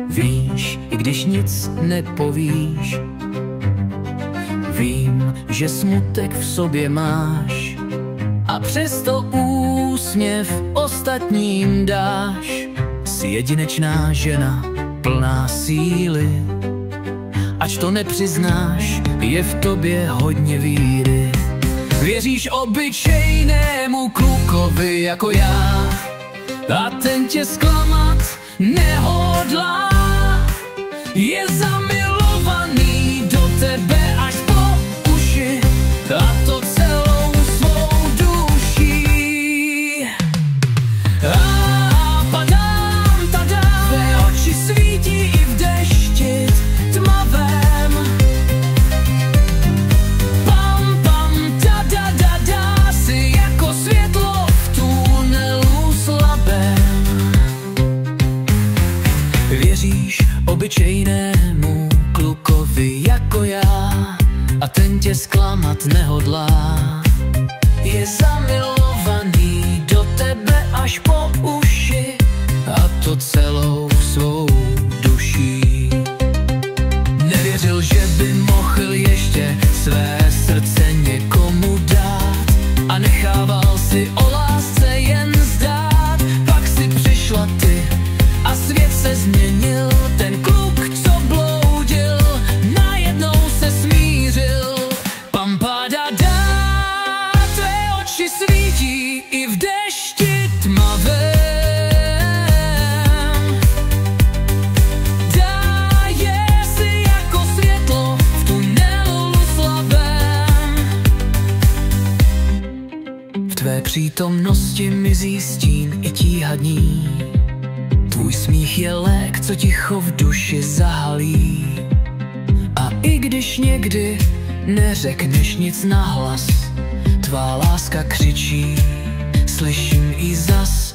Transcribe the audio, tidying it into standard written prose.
Víš, i když nic nepovíš, vím, že smutek v sobě máš, a přesto úsměv ostatním dáš. Jsi jedinečná žena, plná síly, ač to nepřiznáš, je v tobě hodně víry. Věříš obyčejnému klukovi jako já, a ten tě zklamat nehodlá. Je zamilovaný do tebe až po uši, a to celou svou duší. A padám, tada, tvé oči svítí i v dešti tmavém. Pam, pam, tada, dada, jsi jako světlo v tunelu slabém. Věříš obyčejnému klukovi jako já, a ten tě zklamat nehodlá. Je zamilovaný do tebe až po uši, a to celou svou duší. Nevěřil, že by mohl ještě své srdce někomu dát, a nechával si o lásce jen zdát. Pak si přišla ty a svět se změnil. Ten kluk, co bloudil, najednou se smířil. Pampadada, tvé oči svítí i v dešti tmavém. Dáje si jako světlo v tunelu slabém. V tvé přítomnosti mizí stín i tíha dní. Tvůj smích je lék, co ticho v duši zahalí. A i když někdy neřekneš nic nahlas, tvá láska křičí, slyším i zas.